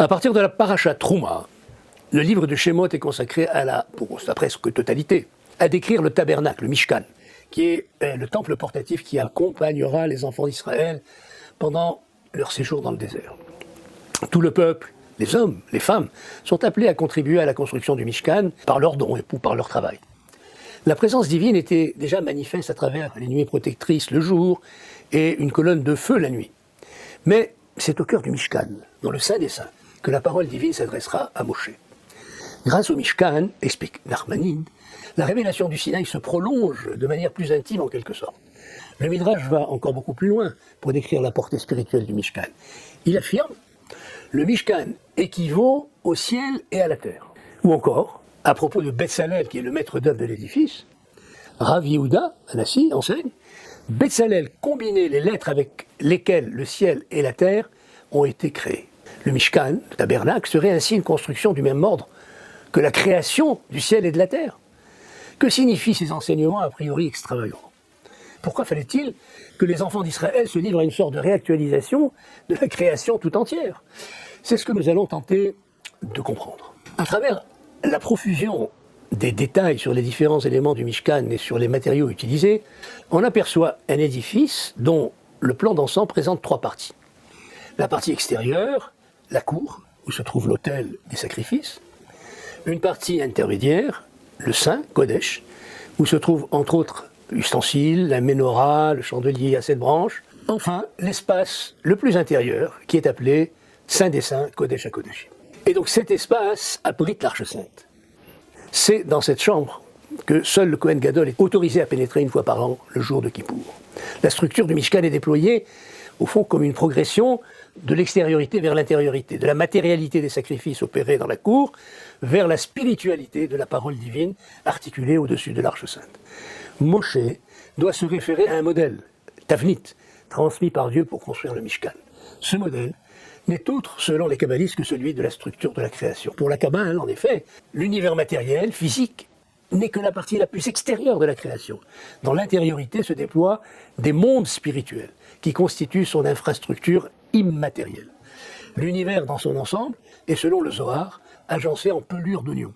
À partir de la paracha Trouma, le livre de Shemot est consacré pour sa presque totalité, à décrire le tabernacle, le Mishkan, qui est le temple portatif qui accompagnera les enfants d'Israël pendant leur séjour dans le désert. Tout le peuple, les hommes, les femmes, sont appelés à contribuer à la construction du Mishkan par leurs dons ou par leur travail. La présence divine était déjà manifeste à travers les nuées protectrices le jour et une colonne de feu la nuit. Mais c'est au cœur du Mishkan, dans le Saint des Saints, que la parole divine s'adressera à Moshe. Grâce au Mishkan, explique Nachmanide, la révélation du Sinaï se prolonge de manière plus intime en quelque sorte. Le Midrash va encore beaucoup plus loin pour décrire la portée spirituelle du Mishkan. Il affirme « Le Mishkan équivaut au ciel et à la terre ». Ou encore, à propos de Betsalel, qui est le maître d'œuvre de l'édifice, Rav Yehuda Anassi enseigne « Betsalel combinait les lettres avec lesquelles le ciel et la terre ont été créés ». Le Mishkan, le tabernacle, serait ainsi une construction du même ordre que la création du ciel et de la terre. Que signifient ces enseignements a priori extravagants ? Pourquoi fallait-il que les enfants d'Israël se livrent à une sorte de réactualisation de la création tout entière ? C'est ce que nous allons tenter de comprendre. À travers la profusion des détails sur les différents éléments du Mishkan et sur les matériaux utilisés, on aperçoit un édifice dont le plan d'ensemble présente trois parties. La partie extérieure, la cour, où se trouve l'autel des sacrifices. Une partie intermédiaire, le Saint, Kodesh, où se trouvent entre autres l'ustensile, la menorah, le chandelier à 7 branches. Enfin, l'espace le plus intérieur, qui est appelé Saint des Saints, Kodesh à Kodesh. Et donc cet espace abrite l'Arche Sainte. C'est dans cette chambre que seul le Kohen Gadol est autorisé à pénétrer une fois par an, le jour de Kippour. La structure du Mishkan est déployée, au fond, comme une progression de l'extériorité vers l'intériorité, de la matérialité des sacrifices opérés dans la cour vers la spiritualité de la parole divine articulée au-dessus de l'Arche Sainte. Moshe doit se référer à un modèle, Tavnit, transmis par Dieu pour construire le Mishkan. Ce modèle n'est autre, selon les kabbalistes, que celui de la structure de la création. Pour la Kabbale, en effet, l'univers matériel, physique, n'est que la partie la plus extérieure de la création. Dans l'intériorité se déploient des mondes spirituels qui constituent son infrastructure immatérielle. L'univers dans son ensemble est, selon le Zohar, agencé en pelure d'oignon,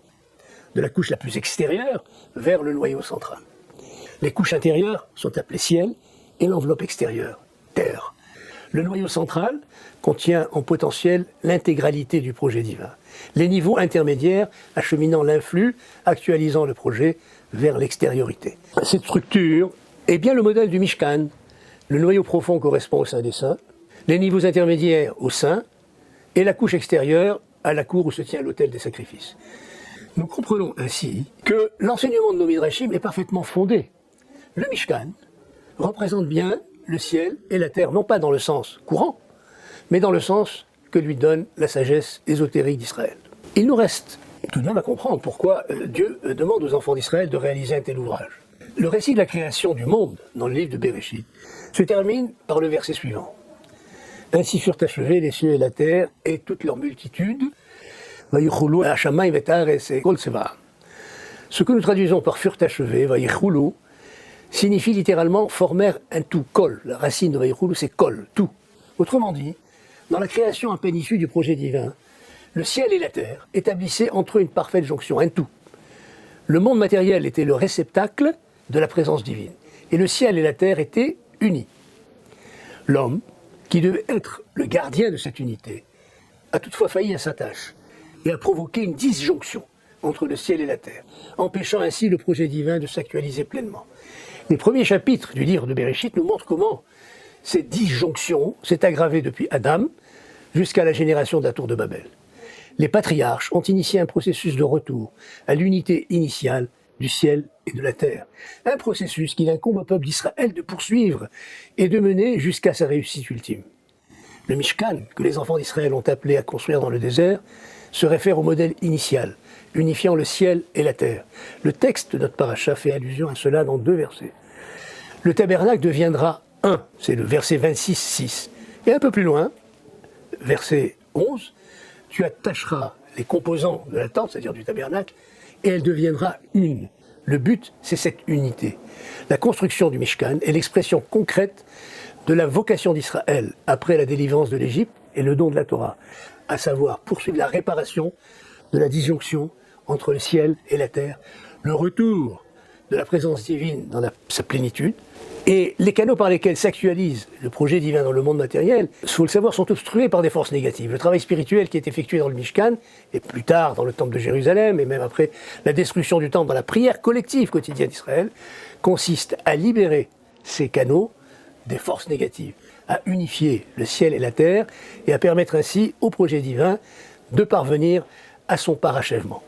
de la couche la plus extérieure vers le noyau central. Les couches intérieures sont appelées ciel et l'enveloppe extérieure, terre. Le noyau central contient en potentiel l'intégralité du projet divin. Les niveaux intermédiaires acheminant l'influx, actualisant le projet vers l'extériorité. Cette structure est bien le modèle du Mishkan. Le noyau profond correspond au Saint des Saints, les niveaux intermédiaires au Saint, et la couche extérieure à la cour où se tient l'autel des sacrifices. Nous comprenons ainsi que l'enseignement de nos Midrashim est parfaitement fondé. Le Mishkan représente bien le ciel et la terre, non pas dans le sens courant, mais dans le sens que lui donne la sagesse ésotérique d'Israël. Il nous reste tout de même à comprendre pourquoi Dieu demande aux enfants d'Israël de réaliser un tel ouvrage. Le récit de la création du monde, dans le livre de Bereshit, se termine par le verset suivant. Ainsi furent achevés les cieux et la terre et toute leur multitude. Ce que nous traduisons par furent achevés, vayichulu, signifie littéralement formèrent un tout, kol. La racine de vayichulu, c'est kol, tout. Autrement dit, dans la création à peine issue du projet divin, le ciel et la terre établissaient entre eux une parfaite jonction, un tout. Le monde matériel était le réceptacle de la présence divine, et le ciel et la terre étaient unis. L'homme, qui devait être le gardien de cette unité, a toutefois failli à sa tâche et a provoqué une disjonction entre le ciel et la terre, empêchant ainsi le projet divin de s'actualiser pleinement. Les premiers chapitres du livre de Bereshit nous montrent comment cette disjonction s'est aggravée depuis Adam jusqu'à la génération de la tour de Babel. Les patriarches ont initié un processus de retour à l'unité initiale du ciel et de la terre. Un processus qu'il incombe au peuple d'Israël de poursuivre et de mener jusqu'à sa réussite ultime. Le Mishkan, que les enfants d'Israël ont appelé à construire dans le désert, se réfère au modèle initial, unifiant le ciel et la terre. Le texte de notre paracha fait allusion à cela dans 2 versets. Le tabernacle deviendra un, c'est le verset 26-6. Et un peu plus loin, verset 11, tu attacheras les composants de la tente, c'est-à-dire du tabernacle, et elle deviendra une. Le but, c'est cette unité. La construction du Mishkan est l'expression concrète de la vocation d'Israël après la délivrance de l'Égypte et le don de la Torah. à savoir poursuivre la réparation de la disjonction entre le ciel et la terre, le retour de la présence divine dans sa plénitude, et les canaux par lesquels s'actualise le projet divin dans le monde matériel, il faut le savoir, sont obstrués par des forces négatives. Le travail spirituel qui est effectué dans le Mishkan, et plus tard dans le temple de Jérusalem, et même après la destruction du temple dans la prière collective quotidienne d'Israël, consiste à libérer ces canaux des forces négatives, à unifier le ciel et la terre, et à permettre ainsi au projet divin de parvenir à son parachèvement.